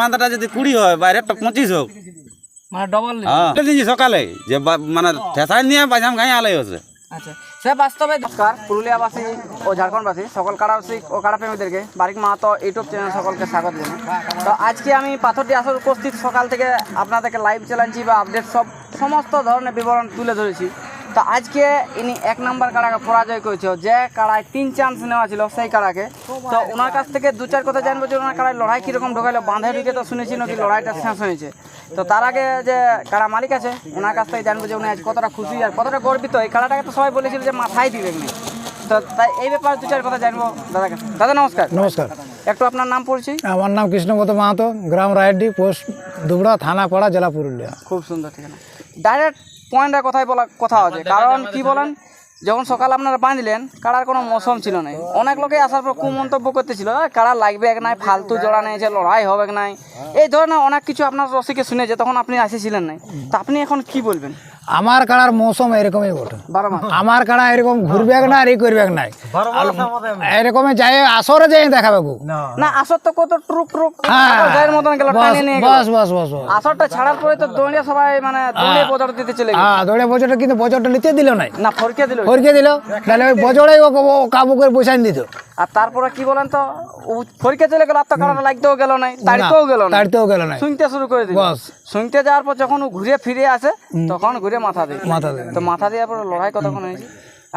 মাথাটা যদি 20 হয় বাইরেটা 25 হোক মানে ডবল। হ্যাঁ সকালে যে মানে ঠেসাই নিয়ে বাইজাম গায়ে আলাই হচ্ছে। আচ্ছা সে বাস্তবে নমস্কার পুরুলিয়াবাসী ও ঝাড়খণ্ডবাসী সকল কাড়ারসিক ও কাড়াপ্রেমীদেরকে বারিক মাহাতো ইউটিউব চ্যানেল সকলকে স্বাগত জানাই। তো আজকে আমি পাথরটি আসর উপস্থিত সকাল থেকে আপনাদেরকে লাইভ চ্যালেঞ্জি বা আপডেট সমস্ত ধরনের বিবরণ তুলে ধরেছি। তো আজকে ইনি 1 নম্বর কাড়াকে পরাজয় করেছে, যে কাড়ায় 3 চান্স নেওয়া ছিল সেই কাড়াকে। তো ওনার কাছ থেকে 2-4 কথা জানবো যে ওনার কাড়ায় লড়াই কীরকম ঢোকাইলো, বাঁধে ঢুকে তো শুনেছি নাকি লড়াইটা শেষ হয়েছে। তো তার আগে যে কাড়া মালিক আছে ওনার কাছ থেকে জানবো যে উনি আজ কতটা খুশি আর কতটা গর্বিত। এই কাড়াটাকে তো সবাই বলেছিল যে মাথায় দিবে না, তো তাই এই ব্যাপারে 2-4 কথা জানবো দাদার কাছে। দাদা নমস্কার। নমস্কার। একটু আপনার নাম পড়ছি। আমার নাম কৃষ্ণপদ মাহাতো, গ্রাম রায়ডি, পোস্ট দুবড়া, থানা পাড়া, জেলা পুরুলিয়া। খুব সুন্দর ঠিকানা। ডাইরেক্ট পয়েন্টের কথাই বলা কথা আছে, কারণ কি বলেন, যখন সকাল আপনারা বাঁধলেন কাড়ার কোনো মৌসুম ছিল না। অনেক লোকে আসার পর কুমন্তব্য করতেছিল কাড়া লাগবে এক নাই, ফালতু জোড়া নেই, যে লড়াই হবে এক নাই, এই ধরনের অনেক কিছু আপনার রসিকে শুনেছে, তখন আপনি আসেছিলেন নাই। তো আপনি এখন কি বলবেন? আমার কাড়ার মৌসুম এরকমই বটে। 12 মাস আমার কাড়া এরকম ঘুরবে না আর এই করবে নাই, এরকমই যাই আসরে যাই দেখাবে গো না। আসর তো কত ট্রুক ট্রুক হ্যাঁ, গায়ের মতন গেল, টানিয়ে নিয়ে গেল। বস বস বস বস। আসরটা ছাড়ার পরে তো দৌড়িয়ে সবাই মানে দৌড়িয়ে বজার দিতে চলে গেল। হ্যাঁ দৌড়ে বজরটা, কিন্তু বজরটা নিতে দিল নাই, না ফরকে দিল। ফরকে দিল, তাহলে ওই বজরেই ও কাবু করে বসাই দিত। আর তারপরে কি বলেন তো, ফরকে চলে গেল, আর তো কারণে লাগতেও গেল নাই, তাড়িতেও গেল না, তাড়িতেও গেল নাই, শুনতে শুরু করে দিল। বস শুনতে যাওয়ার পর যখন ও ঘুরে ফিরে আসে তখন ঘুরে মাথা দেয়। মাথা দেয়। তো মাথা দেওয়ার পর লড়াই কতক্ষণ হয়েছে?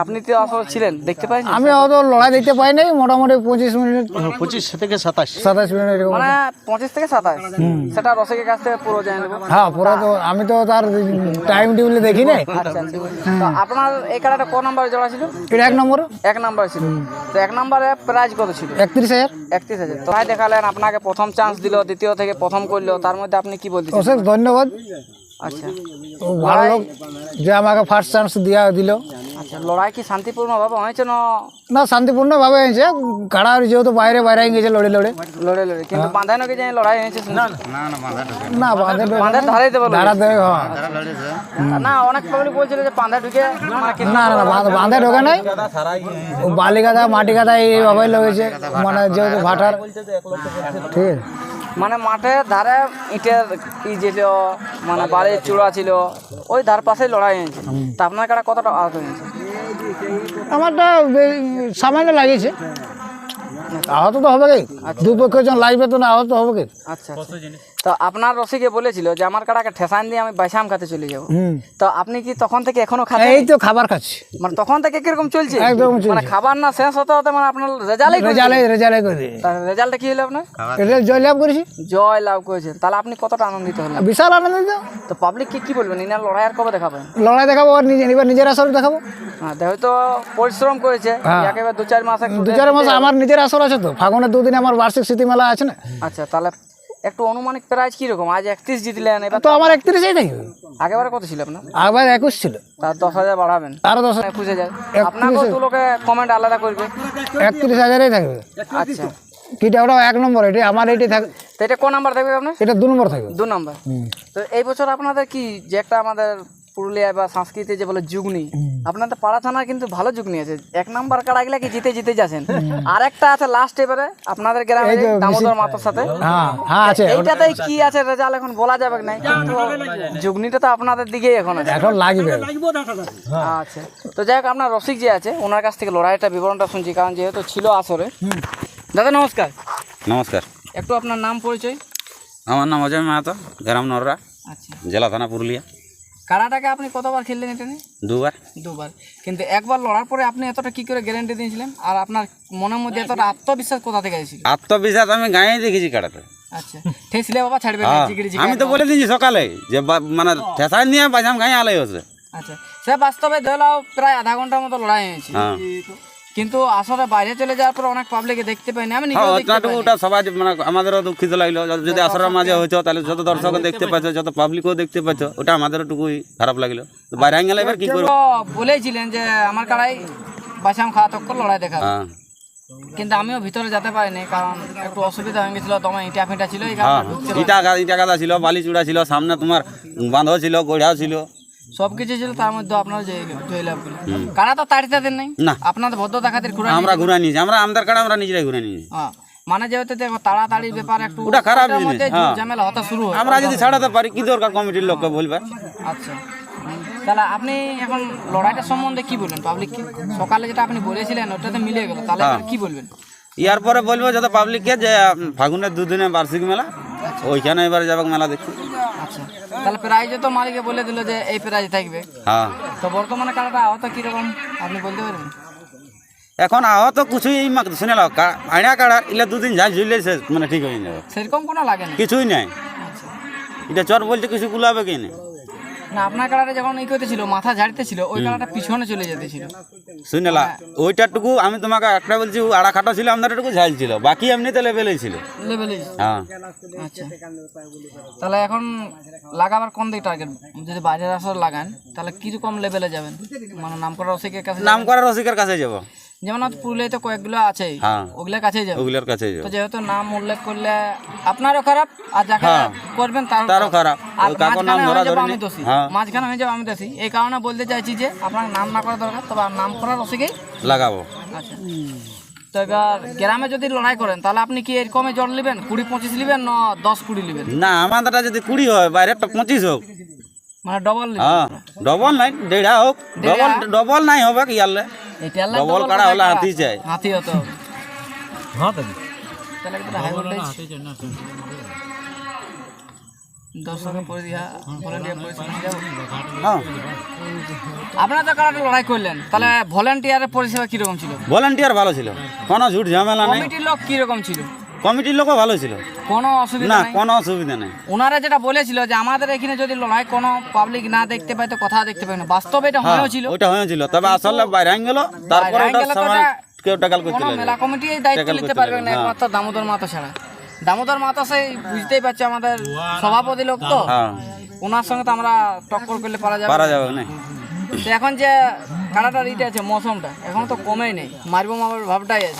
আপনি তো আসলে ছিলেন, দেখতে পাইনি। আমি অত লড়াই দেখতে পাই নাই, মোটামুটি 25 মিনিট, 25 থেকে 27 মিনিট এরকম। মানে 25 থেকে 27, সেটা রসিকের কাছ থেকে পুরো জানি নেবো। হ্যাঁ পুরো তো আমি তো তার টাইম টেবিলে দেখি নাই। আচ্ছা, তো আপনার এই কাড়াটা ক নম্বরে জোড়া ছিল? এটা 1 নম্বর, 1 নম্বর ছিল। তো 1 নম্বরে প্রাইজ কত ছিল? 31,000। 31,000। তো ভাই দেখালেন, আপনাকে প্রথম চান্স দিল, দ্বিতীয় থেকে প্রথম করলো, তার মধ্যে আপনি কি বলতেছেন? অশেষ ধন্যবাদ। আচ্ছা তো ভালো লোক যে আমাকে ফার্স্ট চান্স দিল। আচ্ছা, লড়াই কি শান্তিপূর্ণ ভাবে হয়েছে না? না, শান্তিপূর্ণ ভাবে হয়েছে। কাড়া যেহেতু বাইরে গেছে লড়ে লড়ে, কিন্তু বাঁধানো কি জানি লড়াই হয়েছে? না বাঁধার ধারে দেবো ধারা দেয়। না, অনেক পাবলিক বলছিল যে বাঁধা ঢুকে না না বাঁধে ঢোকে নাই, বালি গাদা মাটি গাদা এইভাবে লেগেছে, মানে যেহেতু ভাটার। ঠিক আছে, মানে মাঠের ধারে ইটের ছিল, মানে বাড়ির চূড়া ছিল, ওই ধার পাশে লড়াই হয়েছে। তা আপনার কাটা কতটা আহত হয়েছে? আমারটা সামান্য লাগিয়েছে। আহত তো হবে কি, দুপক্ষের জন লাগবে তো, না আহত তো হবে কি। আচ্ছা, তো আপনার রসিকে বলেছিল যে আমার কাটাকে ঠেসান দিয়ে আমি বাইসাম খাতে চলে যাবো। তো আপনি কি তখন থেকে এখনো খাচ্ছেন? এই তো খাবার খাচ্ছি, মানে তখন থেকে কিরকম চলছে? একদম চলছে। মানে খাবার না শেষ হতে হতে মানে আপনার রেজাল্ট করে দিই। রেজাল্টটা কি হলো আপনার? জয় লাভ করেছি। জয় লাভ করেছেন, তাহলে আপনি কতটা আনন্দিত হলেন? বিশাল আনন্দিত। তো পাবলিককে কি বলবেন, ইনার লড়াই আর কবে দেখাবেন? লড়াই দেখাবো, আর এবার নিজের আসর দেখাবো। হ্যাঁ, হয়তো পরিশ্রম করেছে একেবারে 2-4 মাস। 2-4 মাস আমার নিজের আসর আছে তো, ফাগুনের 2 দিন আমার বার্ষিক স্মৃতি মেলা আছে না। আচ্ছা, তাহলে একটু অনুমানিক প্রাইস কিরকম? আজ 31 জিতলেন, এবার তো আমার 31-এই থাকবে। আগেবারে কত ছিল আপনার? আবার 21 ছিল, তার 10,000 বাড়াবেন, আরো 10 21 যায়। আপনাকেও তো লোকে কমেন্ট আলাদা করবে। 31,000-এই থাকবে। আচ্ছা, কিটা ওটা 1 নম্বর, এটা আমার এইটাই থাকবে। তো এটা কোন নাম্বার থাকবে আপনার? এটা 2 নম্বর থাকবে। 2 নাম্বার। তো এই বছর আপনাদের কি, যে একটা আমাদের পুরুলিয়া বা সংস্কৃতি যে বলে যুগনি, আপনাদের পাড়া থানার কিন্তু ভালো যুগনি আছে। 1 নাম্বার কাড়া গেলে কি জিতে যাচ্ছেন। আর একটা আছে লাস্ট এবারে আপনাদের গ্রামে দামোদর মাতার সাথে। হ্যাঁ আছে। এইটাতে কি আছে রেজাল্ট এখন বলা যাবে না, কিন্তু যুগনিটা তো আপনাদের দিকেই এখন আছে, এখন লাগবে। আচ্ছা, তো যাই হোক, আপনার রসিক যে আছে ওনার কাছ থেকে লড়াইটা বিবরণটা শুনছি, কারণ যেহেতু ছিল আসরে। দাদা নমস্কার। নমস্কার। একটু আপনার নাম পরিচয়। আমার নাম অজয় মাহাতো, গ্রাম নররা, আচ্ছা, জেলা থানা পুরুলিয়া। কাড়াটাকে আপনি কতবার খেললেন এটা নিয়ে? 2 বার। কিন্তু একবার লড়ার পরে আপনি এতটা কি করে গ্যারান্টি দিয়েছিলেন, আর আপনার মনের মধ্যে এতটা আত্মবিশ্বাস কোথা থেকে এসেছিল? আত্মবিশ্বাস আমি গায়ে দেখেছি কাড়াতে। আচ্ছা, ঠেসলে বাবা ছাড়বে না, আমি তো বলে দিয়েছি সকালে যে মানে ঠেসাই নিয়ে বাইজাম গায়ে আলাই হচ্ছে। আচ্ছা, সে বাস্তবে ধরলাও প্রায় আধা ঘন্টার মতো লড়াই হয়েছে, হ্যাঁ, কিন্তু আসলে বাইরে চলে যাওয়ার পর অনেক পাবলিকে দেখতে পাইনি, আমি নিজেও দেখতে পাইনি। ওটা সবাই মানে আমাদেরও দুঃখিত লাগলো। যদি আসরের মাঝে হয়েছে তাহলে যত দর্শক দেখতে পাচ্ছ, যত পাবলিকও দেখতে পাচ্ছ, ওটা আমাদেরও টুকুই খারাপ লাগলো। তো বাইরে গেলে এবার কি করবো? তো বলেছিলেন যে আমার কাড়াই বাইসাম খাওয়া তক্কর লড়াই দেখাবে, হ্যাঁ কিন্তু আমিও ভিতরে যেতে পারিনি, কারণ একটু অসুবিধা হয়ে গেছিল, তোমার ইটা ফিটা ছিল, এই হ্যাঁ, কারণে ঢুকতে পারিনি। ইটা গাদা ছিল, বালি চূড়া ছিল, সামনে তোমার বাঁধও ছিল, গোড়াও ছিল, সবকিছু ছিল, তার মধ্যে আপনার যে জয়লাভ করলেন। কারা তো তাড়িতে দেন নাই না, আপনাদের ভদ্রতা খাতির ঘুরে আমরা ঘুরে নিয়েছি, আমাদের কাড়া আমরা নিজেরাই ঘুরে নিয়েছি। হ্যাঁ, মানে যেহেতু দেখো তাড়াতাড়ি ব্যাপার একটু ওটা খারাপ ওটার জিনিস, মধ্যে হ্যাঁ। ঝামেলা হতে শুরু হয়। আমরা যদি ছাড়াতে পারি কি দরকার কমিটির লোককে বলবে। আচ্ছা, তাহলে আপনি এখন লড়াইটা সম্বন্ধে কি বলবেন পাবলিককে? সকালে যেটা আপনি বলেছিলেন ওটাতে মিলে গেল, তাহলে এবার কি বলবেন? ইয়ার পরে বলবো যাতে পাবলিককে যে ফাগুনের 2 দিনে বার্ষিক মেলা, ওইখানে এবারে যাবে মেলা দেখতে। আচ্ছা, তাহলে প্রাইজে তো মালিকে বলে দিল যে এই প্রাইজ থাকবে, হ্যাঁ, তো বর্তমানে কাড়াটা আহত কিরকম আপনি বলতে পারবেন? এখন আহত কিছুই শুনে নাও, আইনা কাড়ার ইলে 2 দিন যাই ঝুললে মানে ঠিক হয়ে যাবে, সেরকম কোনো লাগে না। কিছুই নাই। আচ্ছা, এটা চর বলতে কিছু গুলাবে কি না। না আপনার কাড়াটা যখন ই করতেছিল মাথা ঝাড়তেছিল ওই কাড়াটা পিছনে চলে যেতেছিল। শুনেলা ওইটারটুকু আমি তোমাকে একটা বলছি, আড়া খাটো ছিল আমাদেরটুকু ঝাল ছিল, বাকি এমনিতে লেভেলেই ছিল। লেভেলে। হ্যাঁ, আচ্ছা, তাহলে এখন লাগাবার কোন দিকে টার্গেট? যদি বাজার আসর লাগান তাহলে কিরকম লেভেলে যাবেন? মানে নাম করা রসিকের কাছে নাম করার রসিকের কাছে যাব। যেমন পুরুলিয়ায় তো কয়েকগুলো আছেই, হ্যাঁ, ওগুলোর কাছেই যাবেন। ওগুলোর কাছে যাব। তো যেহেতু নাম উল্লেখ করলে আপনারও খারাপ, আর যাকে হ্যাঁ, করবেন তারও খারাপ। আর ওই কাকুর নাম মাঝখানে ধরা হয়ে যাবো ধরে আমি নি। দোষী, হ্যাঁ, মাঝখানে হয়ে যাবো আমি দোষী। এই কারণে বলতে চাইছি যে আপনার নাম না করা দরকার, তবে নাম করার রসিকেই লাগাবো। আচ্ছা, তো এবার গ্রামে যদি লড়াই করেন তাহলে আপনি কি এরকমই জল নেবেন, 20-25 নেবেন না 10-20 নেবেন? না, আমাদেরটা যদি 20 হয়, বাইরেটা 25 হোক। মানে ডবল নেবেন? হ্যাঁ, ডবল নাই, দেড়া হোক, ডবল নাই হবে কি ইয়ালে। এটা ডবল কাড়া হলে হাতি চাই। হাতি হতো। তাহলে একটা হাই ভোল্টেজ দর্শকের পরে দিয়া ভলান্টিয়ার পরিষেবা যাবো। হ্যাঁ, আপনারা তো কারাটে লড়াই করলেন, তাহলে ভলান্টিয়ারের পরিষেবা কিরকম ছিল? ভলান্টিয়ার ভালো ছিল, কোনো ঝুট ঝামেলা নেই। কমিটির লোক কিরকম ছিল? কমিটির লোকও ভালো ছিল, কোনো অসুবিধা না নাই? কোনো অসুবিধা নেই। ওনারা যেটা বলেছিল যে আমাদের এখানে যদি লড়াই কোনো পাবলিক না দেখতে পায় তো কথা দেখতে পায় না, বাস্তবে এটা হ্যাঁ, হয়েছিল। ওইটা হয়েছিল, তবে আসলে বাইরে গেল, তারপরে বাইরে ওটার গেলে তো সময় ওটা কেউ টাকাল করতে কোনো লাগে। মেলা কমিটি এই দায়িত্ব ট্যাকেল নিতে করতে পারবে লাগে, না হ্যাঁ। একমাত্র দামোদর মাতা ছাড়া। দামোদর মাতা সেই বুঝতেই পারছে আমাদের সভাপতি লোক তো, হ্যাঁ, ওনার সঙ্গে তো আমরা টক্কর করলে পারা যাবে। পারা যাবে না। তো এখন যে কাড়াটার ইটা আছে মৌসুমটা এখন তো কমেই নেই, মারবো মারবার ভাবটাই আছে।